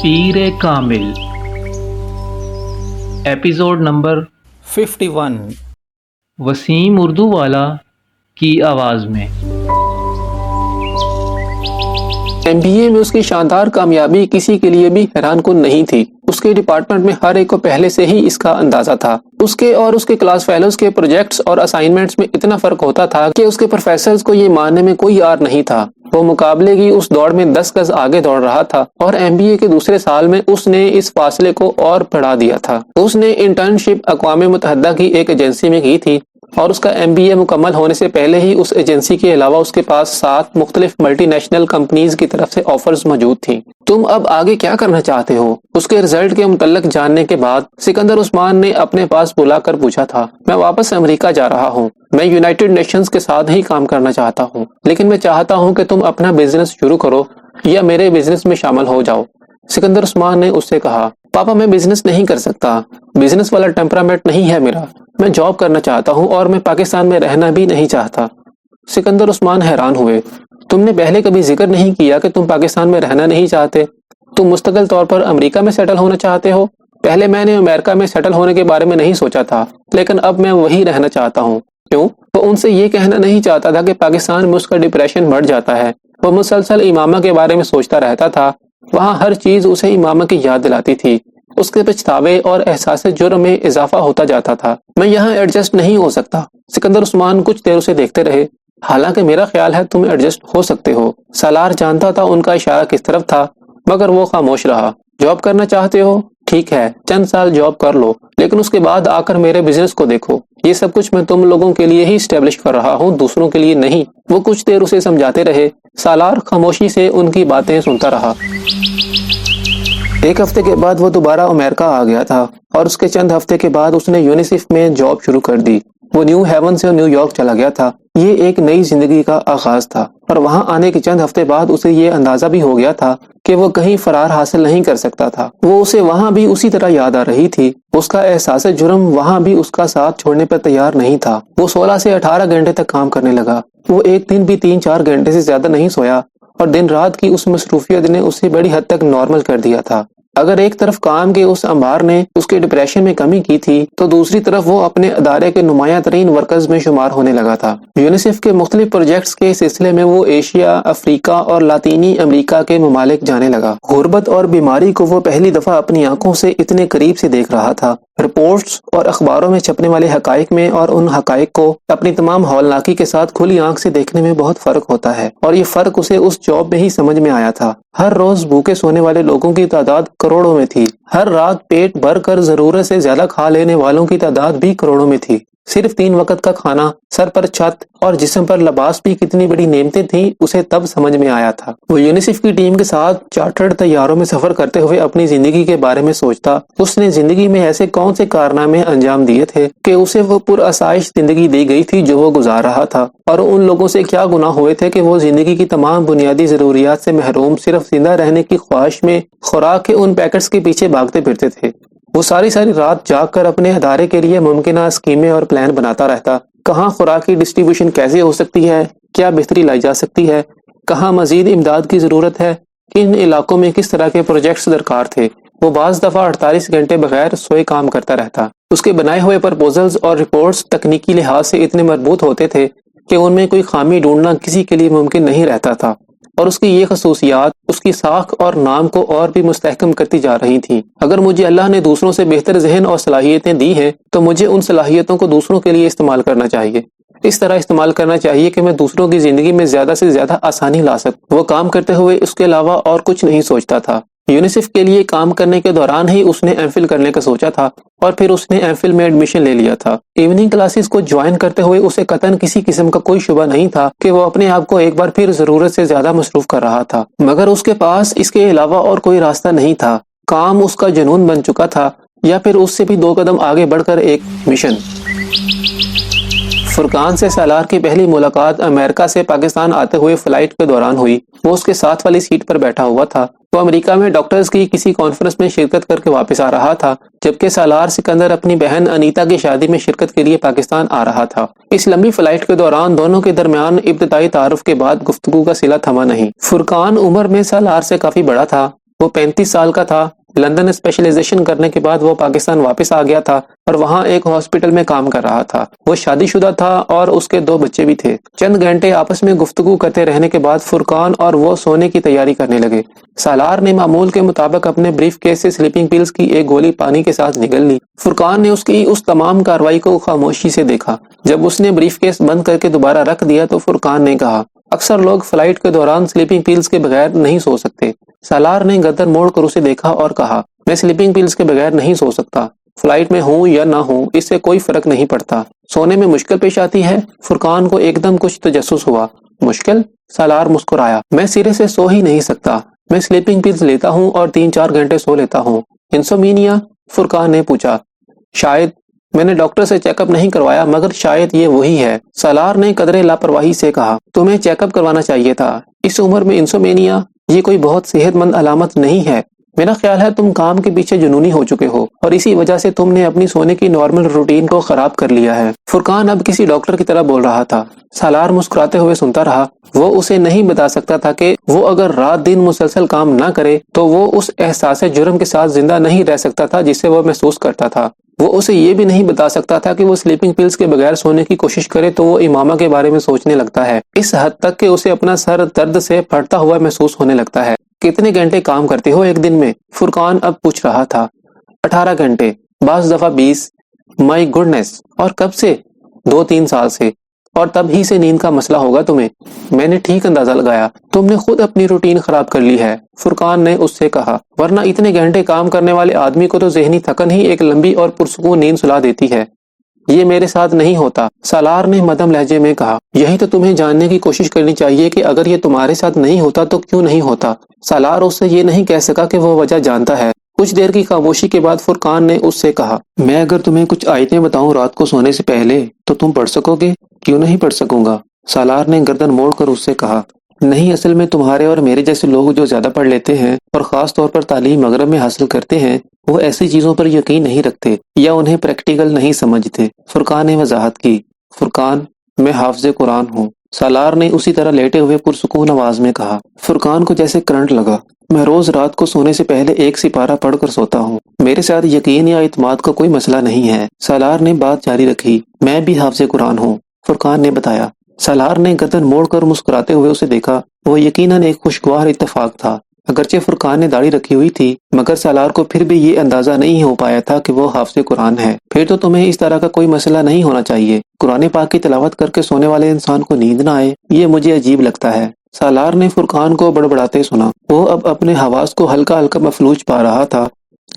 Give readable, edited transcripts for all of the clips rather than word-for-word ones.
شیر کامل episode number 51 Wasim Urdu والا کی آواز میں۔ MBA میں اس کی شاندار کامیابی کسی کے لیے بھی حیران کن نہیں تھی۔ اس کے ڈپارٹمنٹ میں ہر ایک کو پہلے سے ہی اس کا اندازہ تھا۔ اس کے اور اس کے کلاس فیلوز کے پروجیکٹس اور اسائنمنٹس میں اتنا فرق ہوتا تھا کہ اس کے پروفیسرز کو یہ ماننے میں کوئی یار نہیں تھا۔ وہ مقابلے کی اس دوڑ میں 10 گز آگے دوڑ رہا تھا اور MBA کے دوسرے سال میں اس نے اس فاصلے کو اور بڑھا دیا تھا۔ اس نے انٹرنشپ اقوام متحدہ کی ایک ایجنسی میں کی تھی اور اس کا MBA مکمل ہونے سے پہلے ہی اس ایجنسی کے علاوہ اس کے پاس 7 مختلف ملٹی نیشنل کمپنیز کی طرف سے آفرز موجود تھیں۔ تم اب آگے کیا کرنا چاہتے ہو؟ اس کے رزلٹ کے متعلق جاننے کے بعد سکندر عثمان نے اپنے پاس بلا کر پوچھا تھا۔ میں واپس امریکہ جا رہا ہوں۔ میں یونائٹڈ نیشنز کے ساتھ ہی کام کرنا چاہتا ہوں، لیکن میں چاہتا ہوں کہ تم اپنا بزنس شروع کرو یا میرے بزنس میں شامل ہو جاؤ۔ سکندر عثمان نے اس سے کہا، پاپا میں بزنس نہیں کر سکتا، بزنس والا ٹیمپرامنٹ نہیں ہے میرا، میں جاب کرنا چاہتا ہوں اور میں پاکستان میں رہنا بھی نہیں چاہتا۔ سکندر عثمان حیران ہوئے، تم نے پہلے کبھی ذکر نہیں کیا کہ تم پاکستان میں رہنا نہیں چاہتے، تم مستقل طور پر امریکہ میں سیٹل ہونا چاہتے ہو؟ پہلے میں نے امریکہ میں سیٹل ہونے کے بارے میں نہیں سوچا تھا، لیکن اب میں وہی رہنا چاہتا ہوں۔ کیوں؟ وہ ان سے یہ کہنا نہیں چاہتا تھا کہ پاکستان میں اس کا ڈپریشن بڑھ جاتا ہے۔ وہ مسلسل امامہ کے بارے میں سوچتا رہتا تھا، وہاں ہر چیز اسے امامہ کی یاد دلاتی تھی۔ اس کے پچھتاوے اور احساس جرم میں اضافہ ہوتا جاتا تھا۔ میں یہاں ایڈجسٹ نہیں ہو سکتا۔ سکندر عثمان کچھ دیر اسے دیکھتے رہے۔ حالانکہ میرا خیال ہے تم ایڈجسٹ ہو سکتے ہو۔ سالار جانتا تھا ان کا اشارہ کس طرف تھا، مگر وہ خاموش رہا۔ جاب کرنا چاہتے ہو؟ ٹھیک ہے، چند سال جاب کر لو، لیکن اس کے بعد آ کر میرے بزنس کو دیکھو۔ یہ سب کچھ میں تم لوگوں کے لیے ہی اسٹیبلش کر رہا ہوں، دوسروں کے لیے نہیں۔ وہ کچھ دیر اسے سمجھاتے رہے۔ سالار خاموشی سے ان کی باتیں سنتا رہا۔ ایک ہفتے کے بعد وہ دوبارہ امریکہ آ گیا تھا اور اس کے چند ہفتے کے بعد اس نے یونیسیف میں جاب شروع کر دی۔ وہ نیو ہیون سے نیو یارک چلا گیا تھا۔ یہ ایک نئی زندگی کا آغاز تھا، اور وہاں آنے کے چند ہفتے بعد اسے یہ اندازہ بھی ہو گیا تھا کہ وہ کہیں فرار حاصل نہیں کر سکتا تھا۔ وہ اسے وہاں بھی اسی طرح یاد آ رہی تھی۔ اس کا احساس جرم وہاں بھی اس کا ساتھ چھوڑنے پر تیار نہیں تھا۔ وہ 16 سے 18 گھنٹے تک کام کرنے لگا۔ وہ ایک دن بھی 3-4 گھنٹے سے زیادہ نہیں سویا، اور دن رات کی اس مصروفیت نے اسے بڑی حد تک نارمل کر دیا تھا۔ اگر ایک طرف کام کے اس انبار نے اس کے ڈپریشن میں کمی کی تھی، تو دوسری طرف وہ اپنے ادارے کے نمایاں ترین ورکرز میں شمار ہونے لگا تھا۔ یونیسیف کے مختلف پروجیکٹس کے سلسلے میں وہ ایشیا، افریقہ اور لاطینی امریکہ کے ممالک جانے لگا۔ غربت اور بیماری کو وہ پہلی دفعہ اپنی آنکھوں سے اتنے قریب سے دیکھ رہا تھا۔ رپورٹس اور اخباروں میں چھپنے والے حقائق میں اور ان حقائق کو اپنی تمام ہولناکی کے ساتھ کھلی آنکھ سے دیکھنے میں بہت فرق ہوتا ہے، اور یہ فرق اسے اس جاب میں ہی سمجھ میں آیا تھا۔ ہر روز بھوکے سونے والے لوگوں کی تعداد کروڑوں میں تھی۔ ہر رات پیٹ بھر کر ضرورت سے زیادہ کھا لینے والوں کی تعداد بھی کروڑوں میں تھی۔ صرف 3 وقت کا کھانا، سر پر چھت اور جسم پر لباس بھی کتنی بڑی نعمتیں تھیں، اسے تب سمجھ میں آیا تھا۔ وہ یونیسیف کی ٹیم کے ساتھ چارٹرڈ طیاروں میں سفر کرتے ہوئے اپنی زندگی کے بارے میں سوچتا۔ اس نے زندگی میں ایسے کون سے کارنامے انجام دیے تھے کہ اسے وہ پرآسائش زندگی دی گئی تھی جو وہ گزار رہا تھا، اور ان لوگوں سے کیا گناہ ہوئے تھے کہ وہ زندگی کی تمام بنیادی ضروریات سے محروم صرف زندہ رہنے کی خواہش میں خوراک کے ان پیکٹس کے پیچھے بھاگتے پھرتے تھے۔ وہ ساری رات جاگ کر اپنے ادارے کے لیے ممکنہ اسکیمیں اور پلان بناتا رہتا۔ کہاں خوراک کی ڈسٹریبیوشن کیسے ہو سکتی ہے، کیا بہتری لائی جا سکتی ہے، کہاں مزید امداد کی ضرورت ہے، کن علاقوں میں کس طرح کے پروجیکٹس درکار تھے۔ وہ بعض دفعہ 48 گھنٹے بغیر سوئے کام کرتا رہتا۔ اس کے بنائے ہوئے پرپوزلز اور رپورٹس تکنیکی لحاظ سے اتنے مربوط ہوتے تھے کہ ان میں کوئی خامی ڈھونڈنا کسی کے لیے ممکن نہیں رہتا تھا، اور اس کی یہ خصوصیات اس کی ساکھ اور نام کو اور بھی مستحکم کرتی جا رہی تھیں۔ اگر مجھے اللہ نے دوسروں سے بہتر ذہن اور صلاحیتیں دی ہیں، تو مجھے ان صلاحیتوں کو دوسروں کے لیے استعمال کرنا چاہیے۔ اس طرح استعمال کرنا چاہیے کہ میں دوسروں کی زندگی میں زیادہ سے زیادہ آسانی لا سکوں۔ وہ کام کرتے ہوئے اس کے علاوہ اور کچھ نہیں سوچتا تھا۔ یونیسیف کے لیے کام کرنے کے دوران ہی اس نے ایم فل کرنے کا سوچا تھا، اور پھر اس نے ایم فل میں ایڈمیشن لے لیا تھا۔ ایوننگ کلاسز کو جوائن کرتے ہوئے اسے قطعاً کسی قسم کا کوئی شبہ نہیں تھا کہ وہ اپنے آپ کو ایک بار پھر ضرورت سے زیادہ مصروف کر رہا تھا، مگر اس کے پاس اس کے علاوہ اور کوئی راستہ نہیں تھا۔ کام اس کا جنون بن چکا تھا، یا پھر اس سے بھی 2 قدم آگے بڑھ کر ایک مشن۔ فرقان سے سالار کی پہلی ملاقات امریکہ سے پاکستان آتے ہوئے فلائٹ کے دوران ہوئی۔ وہ اس کے ساتھ والی سیٹ پر بیٹھا ہوا تھا۔ وہ امریکہ میں ڈاکٹرز کی کسی کانفرنس میں شرکت کر کے واپس آ رہا تھا، جبکہ سالار سکندر اپنی بہن انیتا کی شادی میں شرکت کے لیے پاکستان آ رہا تھا۔ اس لمبی فلائٹ کے دوران دونوں کے درمیان ابتدائی تعارف کے بعد گفتگو کا صلہ تھما نہیں۔ فرقان عمر میں سالار سے کافی بڑا تھا، وہ 35 سال کا تھا۔ لندن اسپیشلائزیشن کرنے کے بعد وہ پاکستان واپس آ گیا تھا اور وہاں ایک ہاسپٹل میں کام کر رہا تھا۔ وہ شادی شدہ تھا اور اس کے 2 بچے بھی تھے۔ چند گھنٹے آپس میں گفتگو کرتے رہنے کے بعد فرقان اور وہ سونے کی تیاری کرنے لگے۔ سالار نے معمول کے مطابق اپنے بریف کیس سے سلیپنگ پلز کی ایک گولی پانی کے ساتھ نگل لی۔ فرقان نے اس کی اس تمام کارروائی کو خاموشی سے دیکھا۔ جب اس نے بریف کیس بند کر کے دوبارہ رکھ دیا تو فرقان نے کہا، اکثر لوگ فلائٹ کے دوران سلیپنگ پلز کے بغیر نہیں سو سکتے۔ سالار نے گردن موڑ کر اسے دیکھا اور کہا، میں سلیپنگ پلز کے بغیر نہیں سو سکتا۔ فلائٹ میں ہوں یا نہ ہوں اس سے کوئی فرق نہیں پڑتا۔ سونے میں مشکل پیش آتی ہے؟ فرقان کو ایک دم کچھ تجسس ہوا۔ مشکل؟ سالار مسکرایا، میں سرے سے سو ہی نہیں سکتا۔ میں سلیپنگ پلز لیتا ہوں اور 3-4 گھنٹے سو لیتا ہوں۔ انسومینیا؟ فرقان نے پوچھا۔ شاید، میں نے ڈاکٹر سے چیک اپ نہیں کروایا مگر شاید یہ وہی ہے۔ سالار نے قدرے لاپرواہی سے کہا، تمہیں چیک اپ کروانا چاہیے تھا۔ اس عمر میں انسومینیا؟ یہ کوئی بہت صحت مند علامت نہیں ہے۔ میرا خیال ہے تم کام کے پیچھے جنونی ہو چکے ہو اور اسی وجہ سے تم نے اپنی سونے کی نارمل روٹین کو خراب کر لیا ہے۔ فرقان اب کسی ڈاکٹر کی طرح بول رہا تھا۔ سالار مسکراتے ہوئے سنتا رہا۔ وہ اسے نہیں بتا سکتا تھا کہ وہ اگر رات دن مسلسل کام نہ کرے تو وہ اس احساس جرم کے ساتھ زندہ نہیں رہ سکتا تھا جسے وہ محسوس کرتا تھا۔ وہ اسے یہ بھی نہیں بتا سکتا تھا کہ وہ سلیپنگ پلز کے بغیر سونے کی کوشش کرے تو وہ امامہ کے بارے میں سوچنے لگتا ہے، اس حد تک کہ اسے اپنا سر درد سے پھٹتا ہوا محسوس ہونے لگتا ہے۔ کتنے گھنٹے کام کرتے ہو ایک دن میں؟ فرقان اب پوچھ رہا تھا۔ 18 گھنٹے، بعض دفعہ 20۔ مائی گڈنس! اور کب سے؟ 2-3 سال سے۔ اور تب ہی سے نیند کا مسئلہ ہوگا تمہیں۔ میں نے ٹھیک اندازہ لگایا، تم نے خود اپنی روٹین خراب کر لی ہے، فرقان نے اس سے کہا، ورنہ اتنے گھنٹے کام کرنے والے آدمی کو تو ذہنی تھکن ہی ایک لمبی اور پرسکون نیند سلا دیتی ہے۔ یہ میرے ساتھ نہیں ہوتا، سالار نے مدھم لہجے میں کہا۔ یہی تو تمہیں جاننے کی کوشش کرنی چاہیے کہ اگر یہ تمہارے ساتھ نہیں ہوتا تو کیوں نہیں ہوتا۔ سالار اس سے یہ نہیں کہہ سکا کہ وہ وجہ جانتا ہے۔ کچھ دیر کی خاموشی کے بعد فرقان نے اس سے کہا، میں اگر تمہیں کچھ آیتیں بتاؤں رات کو سونے سے پہلے تو تم پڑھ سکو گے؟ کیوں نہیں پڑھ سکوں گا؟ سالار نے گردن موڑ کر اس سے کہا، نہیں، اصل میں تمہارے اور میرے جیسے لوگ جو زیادہ پڑھ لیتے ہیں اور خاص طور پر تعلیم مغرب میں حاصل کرتے ہیں وہ ایسی چیزوں پر یقین نہیں رکھتے یا انہیں پریکٹیکل نہیں سمجھتے۔ فرقان نے وضاحت کی، فرقان، میں حافظ قرآن ہوں۔ سالار نے اسی طرح لیٹے ہوئے پرسکون آواز میں کہا۔ فرقان کو جیسے کرنٹ لگا۔ میں روز رات کو سونے سے پہلے 1 سپارہ پڑھ کر سوتا ہوں۔ میرے ساتھ یقین یا اعتماد کا کوئی مسئلہ نہیں ہے۔ سالار نے بات جاری رکھی، میں بھی حافظ قرآن ہوں، فرقان نے بتایا۔ سالار نے گردن موڑ کر مسکراتے ہوئے اسے دیکھا۔ وہ یقیناً ایک خوشگوار اتفاق تھا۔ اگرچہ فرقان نے داڑھی رکھی ہوئی تھی مگر سالار کو پھر بھی یہ اندازہ نہیں ہو پایا تھا کہ وہ حافظ قرآن ہے۔ پھر تو تمہیں اس طرح کا کوئی مسئلہ نہیں ہونا چاہیے۔ قرآن پاک کی تلاوت کر کے سونے والے انسان کو نیند نہ آئے، یہ مجھے عجیب لگتا ہے۔ سالار نے فرقان کو بڑبڑاتے سنا۔ وہ اب اپنے حواس کو ہلکا ہلکا مفلوج پا رہا تھا۔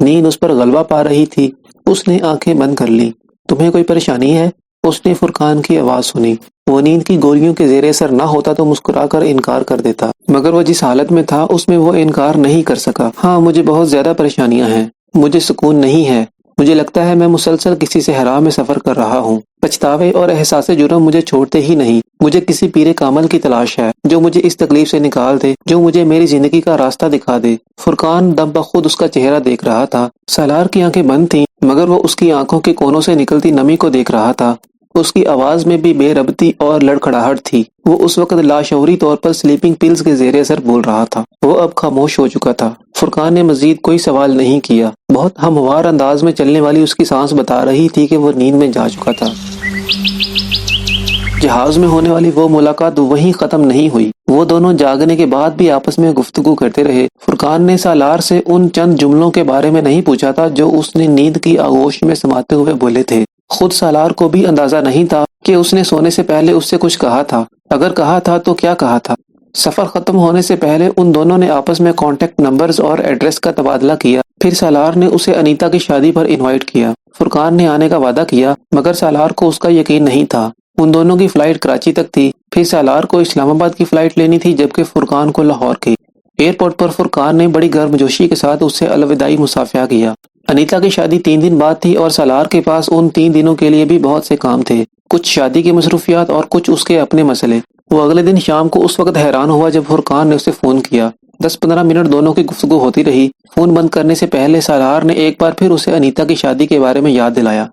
نیند اس پر غلبہ پا رہی تھی۔ اس نے آنکھیں بند کر لی۔ تمہیں کوئی پریشانی ہے؟ اس نے فرقان کی آواز سنی۔ وہ نیند کی گولیوں کے زیر اثر نہ ہوتا تو مسکرا کر انکار کر دیتا، مگر وہ جس حالت میں تھا اس میں وہ انکار نہیں کر سکا۔ ہاں، مجھے بہت زیادہ پریشانیاں ہیں، مجھے سکون نہیں ہے، مجھے لگتا ہے میں مسلسل کسی صحرا میں سفر کر رہا ہوں۔ پچھتاوے اور احساس جرم مجھے چھوڑتے ہی نہیں۔ مجھے کسی پیر کامل کی تلاش ہے جو مجھے اس تکلیف سے نکال دے، جو مجھے میری زندگی کا راستہ دکھا دے۔ فرقان دم بخود اس کا چہرہ دیکھ رہا تھا۔ سالار کی آنکھیں بند تھیں مگر وہ اس کی آنکھوں کے کونوں سے نکلتی نمی کو دیکھ رہا تھا۔ اس کی آواز میں بھی بے ربطی اور لڑکھڑاہٹ تھی۔ وہ اس وقت لاشعوری طور پر سلیپنگ پلز کے زیر اثر بول رہا تھا۔ وہ اب خاموش ہو چکا تھا۔ فرقان نے مزید کوئی سوال نہیں کیا۔ بہت ہموار انداز میں چلنے والی اس کی سانس بتا رہی تھی کہ وہ نیند میں جا چکا تھا۔ جہاز میں ہونے والی وہ ملاقات وہیں ختم نہیں ہوئی۔ وہ دونوں جاگنے کے بعد بھی آپس میں گفتگو کرتے رہے۔ فرقان نے سالار سے ان چند جملوں کے بارے میں نہیں پوچھا تھا جو اس نے نیند کی آغوش میں سماتے ہوئے بولے تھے۔ خود سالار کو بھی اندازہ نہیں تھا کہ اس نے سونے سے پہلے اس سے کچھ کہا تھا۔ اگر کہا تھا تو کیا کہا تھا؟ سفر ختم ہونے سے پہلے ان دونوں نے آپس میں کانٹیکٹ نمبرز اور ایڈریس کا تبادلہ کیا۔ پھر سالار نے اسے انیتا کی شادی پر انوائٹ کیا۔ فرقان نے آنے کا وعدہ کیا مگر سالار کو اس کا یقین نہیں تھا۔ ان دونوں کی فلائٹ کراچی تک تھی، پھر سالار کو اسلام آباد کی فلائٹ لینی تھی جبکہ فرقان کو لاہور کی۔ ایئرپورٹ پر فرقان نے بڑی گرمجوشی کے ساتھ اس سے الوداعی مصافحہ کیا۔ انیتا کی شادی 3 دن بعد تھی اور سالار کے پاس ان 3 دنوں کے لیے بھی بہت سے کام تھے، کچھ شادی کی مصروفیات اور کچھ اس کے اپنے مسئلے۔ وہ اگلے دن شام کو اس وقت حیران ہوا جب فرقان نے اسے فون کیا۔ 10-15 منٹ دونوں کی گفتگو ہوتی رہی۔ فون بند کرنے سے پہلے سالار نے ایک بار پھر اسے انیتا کی شادی کے بارے میں یاد دلایا۔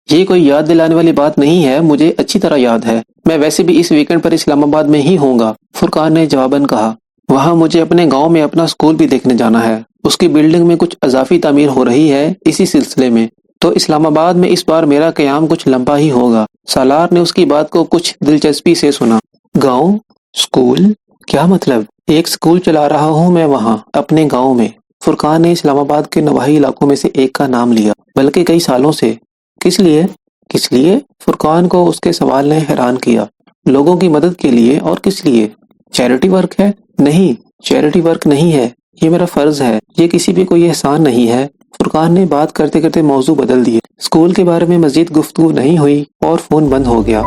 یہ کوئی یاد دلانے والی بات نہیں ہے، مجھے اچھی طرح یاد ہے، میں ویسے بھی اس ویکنڈ پر اسلام آباد میں ہی ہوں گا، فرقان نے جواباً کہا۔ وہاں مجھے اپنے گاؤں میں اپنا اسکول بھی دیکھنے جانا ہے۔ اس کی بلڈنگ میں کچھ اضافی تعمیر ہو رہی ہے اسی سلسلے میں، تو اسلام آباد میں اس بار میرا قیام کچھ لمبا ہی ہوگا۔ سالار نے اس کی بات کو کچھ دلچسپی سے سنا۔ گاؤں؟ اسکول؟ کیا مطلب؟ ایک اسکول چلا رہا ہوں میں وہاں اپنے گاؤں میں۔ فرقان نے اسلام آباد کے نواحی علاقوں میں سے ایک کا نام لیا، بلکہ کئی سالوں سے۔ کس لیے؟ کس لیے؟ فرقان کو اس کے سوال نے حیران کیا۔ لوگوں کی مدد کے لیے۔ اور کس لیے؟ چیریٹی ورک ہے؟ نہیں، چیریٹی ورک نہیں ہے، یہ میرا فرض ہے، یہ کسی بھی کوئی احسان نہیں ہے۔ فرقان نے بات کرتے کرتے موضوع بدل دیے۔ اسکول کے بارے میں مزید گفتگو نہیں ہوئی اور فون بند ہو گیا۔